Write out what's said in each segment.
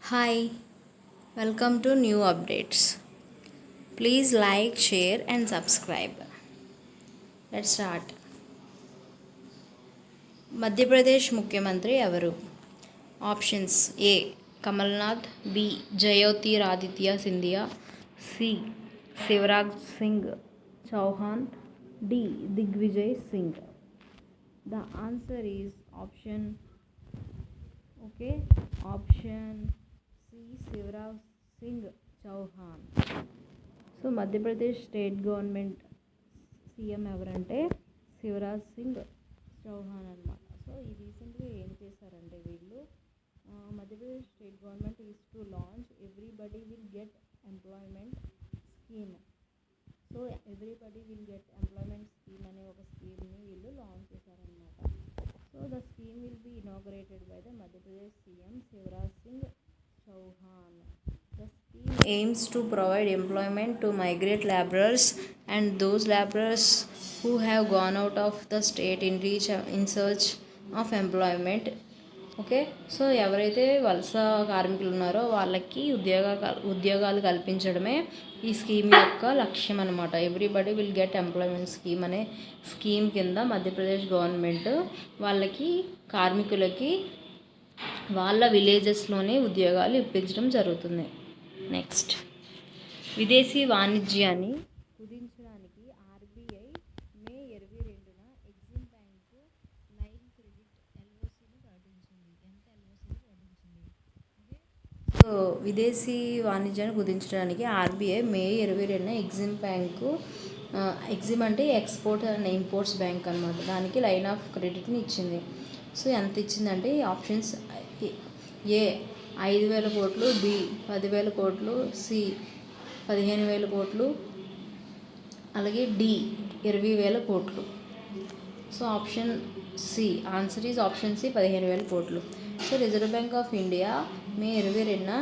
Hi, welcome to new updates. Please like, share, and subscribe. Let's start. Madhya Pradesh ముఖ్యమంత్రి ఎవరు? Options: A Kamalnath, B Jyotiraditya Scindia, C Shivraj Singh Chouhan, D Digvijaya Singh. The answer is option C Shivraj Singh Chouhan. So Madhya Pradesh state government CM ఎవరంటే శివరాజ్ సింగ్ చౌహాన్ అనమాట. So ఈ రీసెంట్గా ఏం చేశారంటే వీళ్ళు Madhya Pradesh state government is to launch everybody will get employment scheme. So everybody will get employment scheme అనే ఒక స్కీమ్ని వీళ్ళు లాంచ్ చేశారనమాట. So the scheme will be inaugurated by the Madhya Pradesh CM Shivraj Singh Chouhan. The scheme aims to provide employment to migrant laborers and those laborers who have gone out of the state in search of employment. Okay, so ఎవరైతే వలస కార్మికులు ఉన్నారో వాళ్ళకి ఉద్యోగాలు కల్పించడమే ఈ scheme యొక్క లక్ష్యం అనమాట. Everybody will get employment scheme అనే స్కీమ్ కింద మధ్యప్రదేశ్ గవర్నమెంట్ వాళ్ళకి కార్మికులకి వాళ్ళ విలేజెస్లోనే ఉద్యోగాలు ఇప్పించడం జరుగుతుంది. నెక్స్ట్, విదేశీ వాణిజ్యాన్ని కుదించడానికి ఆర్బీఐ మే 22న ఎగ్జిమ్ బ్యాంకు లైన్ క్రెడిట్ ఎల్ఓసిని ప్రకటించింది. ఎంత ఎల్ఓసిని ప్రకటించింది? ఓకే, సో విదేశీ వాణిజ్యాన్ని కుదించడానికి ఆర్బీఐ మే 22న ఎగ్జిమ్ బ్యాంకు ఎగ్జిమ్ అంటే ఎక్స్పోర్ట్ అండ్ ఇంపోర్ట్స్ బ్యాంక్ అనమాట, దానికి లైన్ ఆఫ్ క్రెడిట్ని ఇచ్చింది. సో ఎంత ఇచ్చిందంటే ఆప్షన్స్: ఏ 5,000 కోట్లు, బి 10,000 కోట్లు, సి 15,000 కోట్లు, అలాగే డి 20,000 కోట్లు. So option C, answer is option C 15,000 కోట్లు. So Reserve Bank of India May 22న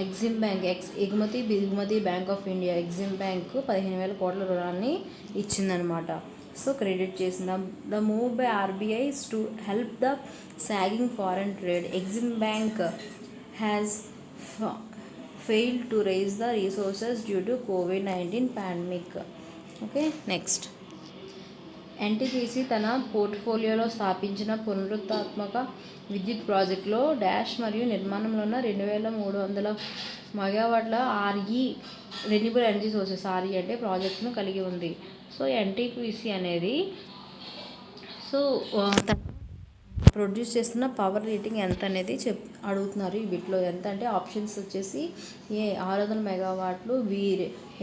ఎగ్జిమ్ బ్యాంక్ ఎగుమతి దిగుమతి bank of India Exim bank 15,000 కోట్ల రుణాన్ని ఇచ్చిందనమాట. సో క్రెడిట్ చేసింది. The move by RBI to help the sagging foreign trade. Exim bank has failed to raise the resources due to COVID-19 pandemic. Okay, next, NTPC తన పోర్ట్ఫోలియోలో స్థాపించిన పునరుత్పాదక విద్యుత్ ప్రాజెక్టులో డాష్ మరియు నిర్మాణంలో ఉన్న 2,300 మెగావాట్ల RE renewable energy sources RE అంటే ప్రాజెక్టును కలిగి ఉంది. సో ఎన్టీపీసీ అనేది ప్రొడ్యూస్ చేస్తున్న పవర్ రేటింగ్ ఎంత అనేది అడుగుతున్నారు. ఈ బిట్లో ఎంత అంటే ఆప్షన్స్ వచ్చేసి: ఏ 600 మెగావాట్లు, బి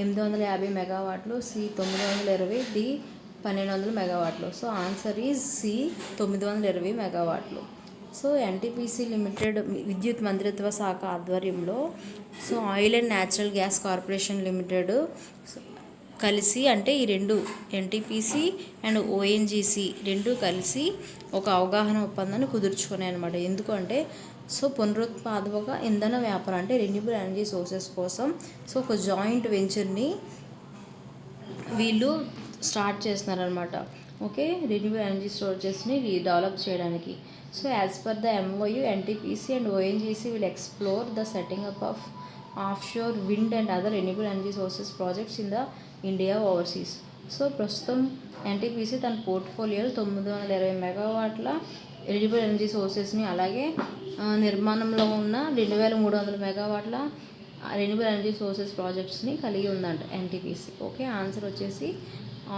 850 మెగావాట్లు, సి 920, డి 1,200 మెగావాట్లు. సో ఆన్సర్ ఈజ్ సి 920 మెగావాట్లు. సో ఎన్టీపీసీ లిమిటెడ్ విద్యుత్ మంత్రిత్వ శాఖ ఆధ్వర్యంలో oil and natural gas corporation limited కలిసి, అంటే ఈ రెండు ఎన్టీపీసీ అండ్ ఓఎన్జీసీ రెండు కలిసి ఒక అవగాహన ఒప్పందాన్ని కుదుర్చుకున్నాయి అనమాట. ఎందుకంటే పునరుత్పాదక ఇంధన వ్యాపారం అంటే రెన్యూబుల్ ఎనర్జీ సోర్సెస్ కోసం ఒక జాయింట్ వెంచర్ని వీళ్ళు స్టార్ట్ చేస్తున్నారనమాట. ఓకే, రెన్యూబుల్ ఎనర్జీ సోర్సెస్ని డెవలప్ చేయడానికి. So as per the MoU, NTPC and ONGC will explore the setting up of offshore wind and other renewable energy sources projects in the India overseas. So ప్రస్తుతం NTPC తన పోర్ట్ఫోలియోలో 920 మెగావాట్ల renewable energy సోర్సెస్ని, అలాగే నిర్మాణంలో ఉన్న 2,300 మెగావాట్ల renewable energy sources ప్రాజెక్ట్స్ని కలిగి ఉందంట ఎన్టీపీసీ. ఓకే, ఆన్సర్ వచ్చేసి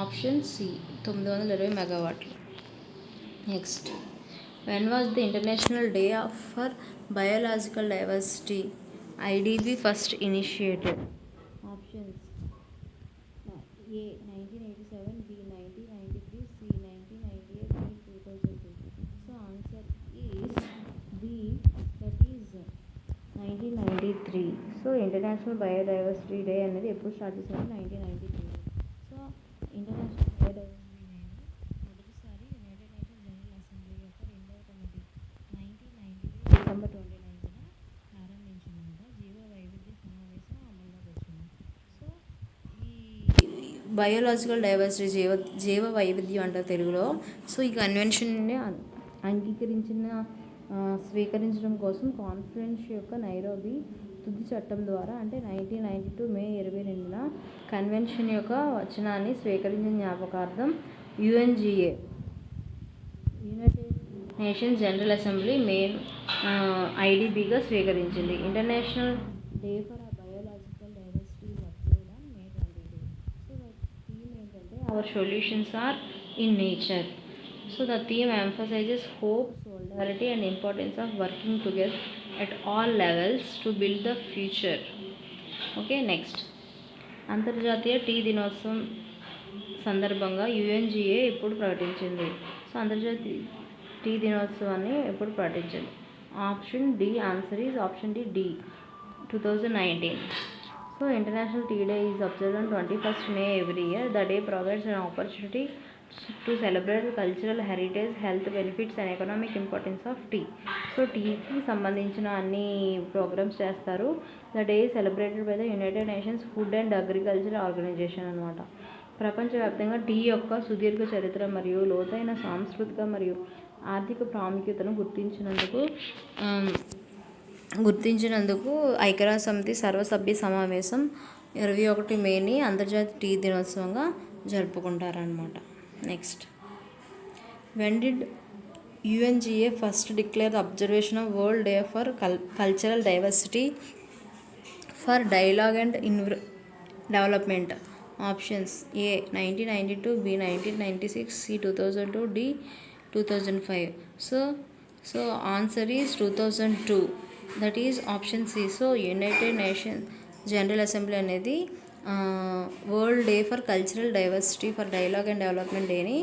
ఆప్షన్ సి 920 మెగావాట్లు. Next, when was the international day for biological diversity IDB first initiated? Options: A 1987, B 1993, C 1998, D 2002. So answer is B, that is 1993. So international biodiversity day అనేది ఎప్పుడు start చేశారు? 1993. So international biodiversity day మొదటిసారి United Nations General Assembly యొక్క 2వ committee 1993 December 29న ప్రారంభించిందంట. జీవ వైవిధ్య సమావేశం అమల్లోకి వచ్చింది. సో ఈ బయోలాజికల్ డైవర్సిటీ జీవ వైవిధ్యం అంటారు తెలుగులో. సో ఈ కన్వెన్షన్ని అంగీకరించిన స్వీకరించడం కోసం కాన్ఫరెన్స్ యొక్క నైరోబీ తుది చట్టం ద్వారా అంటే 1992 మే 22న కన్వెన్షన్ యొక్క వచనాన్ని స్వీకరించిన జ్ఞాపకార్థం UNGA United Nations General Assembly మెయిన్ ఐడిబిగా స్వీకరించింది. International day for biological Diversity is observed on May 22. So the theme ఏంటంటే our solutions are in nature. So the theme emphasizes hope, solidarity and importance of working together at all levels to build the future. Okay, next అంతర్జాతీయ tea దినోత్సవం సందర్భంగా UNGA ఎప్పుడు ప్రకటించింది? So అంతర్జాతీయ tea దినోత్సవాన్ని ఎప్పుడు ప్రకటించింది? Option D answer is option D 2019. So international tea day is observed on 21st May every year. The day provides an opportunity to celebrate the cultural heritage, health benefits and economic importance of tea. So టీకి సంబంధించిన అన్ని programs చేస్తారు. The day is celebrated by the United Nations Food and Agriculture Organization అనమాట. ప్రపంచవ్యాప్తంగా tea యొక్క సుదీర్ఘ చరిత్ర మరియు లోతైన సాంస్కృతిక మరియు ఆర్థిక ప్రాముఖ్యతను గుర్తించినందుకు ఐక్యరాజ్య సమితి సర్వసభ్య సమావేశం 21 మేని అంతర్జాతీయ టీ దినోత్సవంగా జరుపుకుంటారనమాట. Next, when did UNGA first declare the observation of World Day for Cultural Diversity for Dialogue and Development? Options A 1992, B 1996, C 2002, D 2005. So answer is 2002, that is option C. So United Nation General Assembly అనేది World Day for Cultural Diversity for Dialogue and Development డేని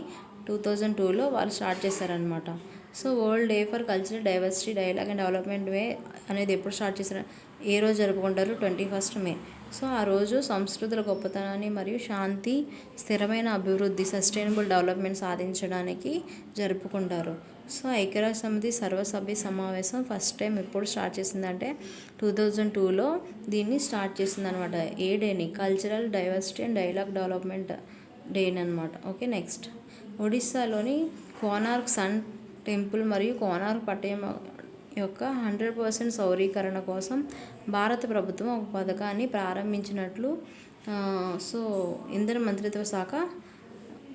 2002లో వాళ్ళు start చేశారనమాట. So World Day for Cultural Diversity Dialogue and Development day అనేది ఎప్పుడు start చేశారు, ఏ రోజు జరుపుకుంటారు? 21st May. సో ఆ రోజు సంస్కృతుల గొప్పతనాన్ని మరియు శాంతి, స్థిరమైన అభివృద్ధి, సస్టైనబుల్ డెవలప్మెంట్ సాధించడానికి జరుపుకుంటారు. సో ఐక్యరాజ్య సమితి సర్వసభ్య సమావేశం ఫస్ట్ టైం ఎప్పుడు స్టార్ట్ చేసిందంటే 2002లో దీన్ని స్టార్ట్ చేసింది అనమాట. ఏ డేని? Cultural diversity and dialogue development డేని అనమాట. ఓకే, నెక్స్ట్, ఒడిస్సాలోని కోనార్క్ సన్ టెంపుల్ మరియు కోనార్క్ పట్టయం యొక్క 100% సౌరీకరణ కోసం భారత ప్రభుత్వం ఒక పథకాన్ని ప్రారంభించినట్లు సో ఇంధన మంత్రిత్వ శాఖ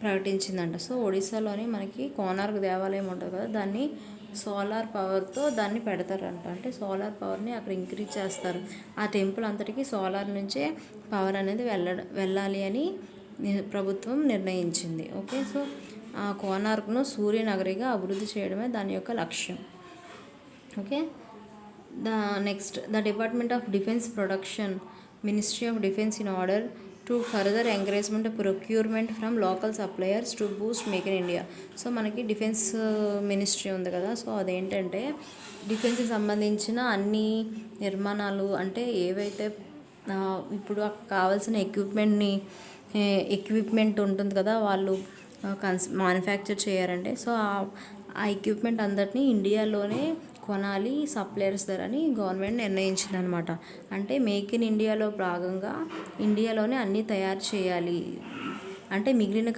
ప్రకటించిందంట. సో ఒడిస్సాలోని మనకి కోనార్క్ దేవాలయం ఉంటుంది కదా, దాన్ని సోలార్ పవర్తో దాన్ని పెడతారంట. అంటే సోలార్ పవర్ని అక్కడ ఇంక్రీజ్ చేస్తారు. ఆ టెంపుల్ అంతటికి సోలార్ నుంచే పవర్ అనేది వెళ్ళాలి అని ప్రభుత్వం నిర్ణయించింది. ఓకే, సో ఆ కోనార్క్ను సూర్యనగరిగా అభివృద్ధి చేయడమే దాని యొక్క లక్ష్యం. Okay, next, the department of defence production, ministry of defence in order to further encouragement procurement from local suppliers to Boost make in India. So మనకి డిఫెన్స్ మినిస్ట్రీ ఉంది కదా, సో అదేంటంటే డిఫెన్స్కి సంబంధించిన అన్ని నిర్మాణాలు అంటే ఏవైతే ఇప్పుడు కావాల్సిన ఎక్విప్మెంట్ ఉంటుంది కదా, వాళ్ళు మ్యానుఫ్యాక్చర్ చేయారంటే సో ఆ ఎక్విప్మెంట్ అందరినీ ఇండియాలోనే కొనాలి సప్లయర్స్ ధరని గవర్నమెంట్ నిర్ణయించింది అనమాట. అంటే మేక్ ఇన్ ఇండియాలో భాగంగా ఇండియాలోనే అన్నీ తయారు చేయాలి. అంటే మిగిలిన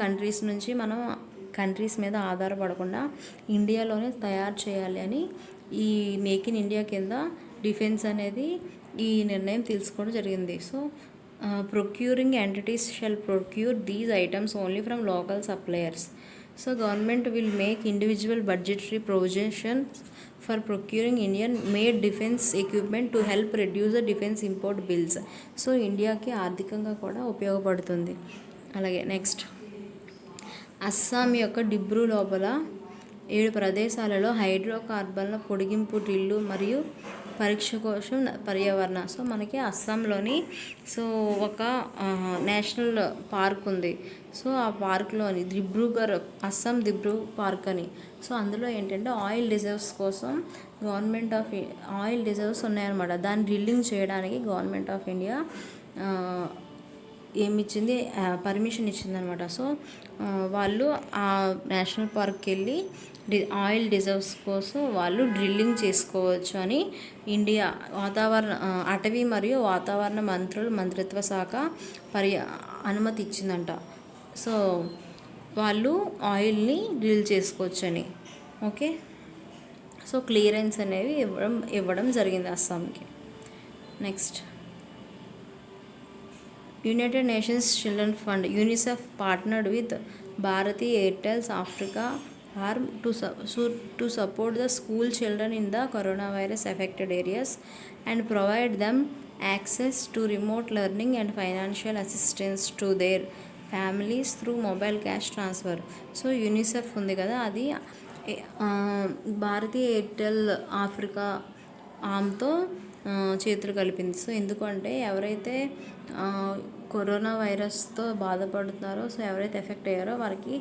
కంట్రీస్ మీద ఆధారపడకుండా ఇండియాలోనే తయారు చేయాలి అని ఈ మేక్ ఇన్ ఇండియా కింద డిఫెన్స్ అనేది ఈ నిర్ణయం తీసుకోవడం జరిగింది. So procuring entities shall procure these items only from local suppliers. So government will make individual budgetary provisions for procuring Indian made defence equipment to help reduce the defence import bills. So ఇండియాకి ఆర్థికంగా కూడా ఉపయోగపడుతుంది. అలాగే next, Assam యొక్క డిబ్రూ లోపల 7 ప్రదేశాలలో హైడ్రోకార్బన్ల పొడిగింపు drill మరియు పరీక్ష కోసం పర్యావరణ. సో మనకి అస్సాంలోని సో ఒక నేషనల్ పార్క్ ఉంది. సో ఆ పార్క్లోని అస్సాం దిబ్రూ పార్క్ అని. సో అందులో ఏంటంటే ఆయిల్ రిజర్వ్స్ కోసం ఆయిల్ రిజర్వ్స్ ఉన్నాయన్నమాట. దాన్ని డ్రిల్లింగ్ చేయడానికి గవర్నమెంట్ ఆఫ్ ఇండియా ఏమిచ్చింది, పర్మిషన్ ఇచ్చిందనమాట. సో వాళ్ళు ఆ నేషనల్ పార్క్కి వెళ్ళి ఆయిల్ రిజర్వ్స్ కోసం వాళ్ళు డ్రిల్లింగ్ చేసుకోవచ్చు అని ఇండియా అటవీ మరియు వాతావరణ మంత్రిత్వ శాఖ అనుమతి ఇచ్చిందంట. సో వాళ్ళు ఆయిల్ని డ్రిల్ చేసుకోవచ్చని. ఓకే, సో క్లియరెన్స్ అనేవి ఇవ్వడం జరిగింది అస్సాంకి. Next, United Nations Children Fund UNICEF partnered with Bharti Airtel's Africa arm to support the school children in the corona virus affected areas and provide them access to remote learning and financial assistance to their families through mobile cash transfer. So UNICEF ఉంది కదా, అది భారతీయ Airtel Africa ఆమ్తో చేతులు కలిపింది. So ఎందుకంటే ఎవరైతే corona వైరస్తో బాధపడుతున్నారో, so ఎవరైతే effect అయ్యారో వారికి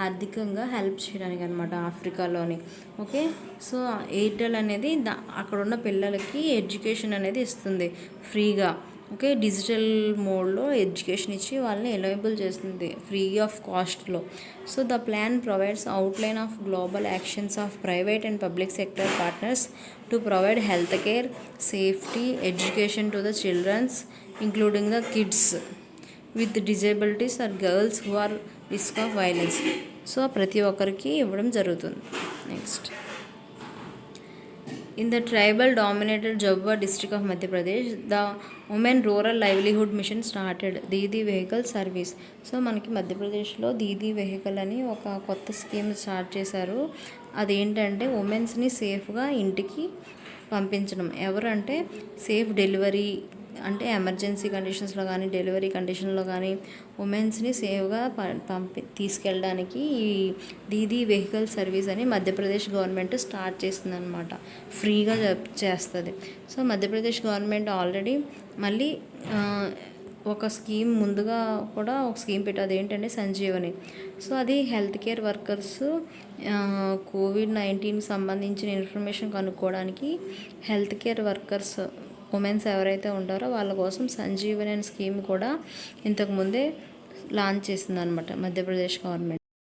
ఆర్థికంగా హెల్ప్ చేయడానికి అనమాట ఆఫ్రికాలోని. ఓకే, సో ఎయిర్టెల్ అనేది అక్కడ ఉన్న పిల్లలకి ఎడ్యుకేషన్ అనేది ఇస్తుంది ఫ్రీగా. ఓకే, డిజిటల్ మోడ్లో ఎడ్యుకేషన్ ఇచ్చి వాళ్ళని ఎనేబుల్ చేస్తుంది ఫ్రీ ఆఫ్ కాస్ట్లో. So the plan provides outline of global actions of private and public sector partners to provide health care, safety, education to the childrens including the kids with disabilities or girls who are risk of violence. So ప్రతి ఒక్కరికి ఇవ్వడం జరుగుతుంది. Next, in the tribal dominated Jhabua district of Madhya Pradesh, the Women Rural Livelihood Mission started Didi vehicle service. So మనకి మధ్యప్రదేశ్లో Didi vehicle అని ఒక కొత్త scheme start చేశారు. అదేంటంటే ఉమెన్స్ని సేఫ్గా ఇంటికి పంపించడం. ఎవరంటే సేఫ్ డెలివరీ, అంటే ఎమర్జెన్సీ కండిషన్స్లో కానీ డెలివరీ కండిషన్లో కానీ ఉమెన్స్ని సేఫ్గా తీసుకెళ్ళడానికి ఈ దీదీ వెహికల్ సర్వీస్ అని మధ్యప్రదేశ్ గవర్నమెంట్ స్టార్ట్ చేస్తుందన్నమాట. ఫ్రీగా చేస్తుంది. సో మధ్యప్రదేశ్ గవర్నమెంట్ ఆల్రెడీ మళ్ళీ ఒక స్కీమ్ ముందుగా కూడా ఒక స్కీమ్ పెట్టారు, ఏంటంటే సంజీవని. సో అది హెల్త్ కేర్ వర్కర్స్ COVID-19 సంబంధించిన ఇన్ఫర్మేషన్ కనుక్కోవడానికి హెల్త్ కేర్ వర్కర్స్ ఉమెన్స్ ఎవరైతే ఉంటారో వాళ్ళ కోసం సంజీవని అనే స్కీమ్ కూడా ఇంతకుముందే లాంచ్ చేసింది అనమాట మధ్యప్రదేశ్ గవర్నమెంట్.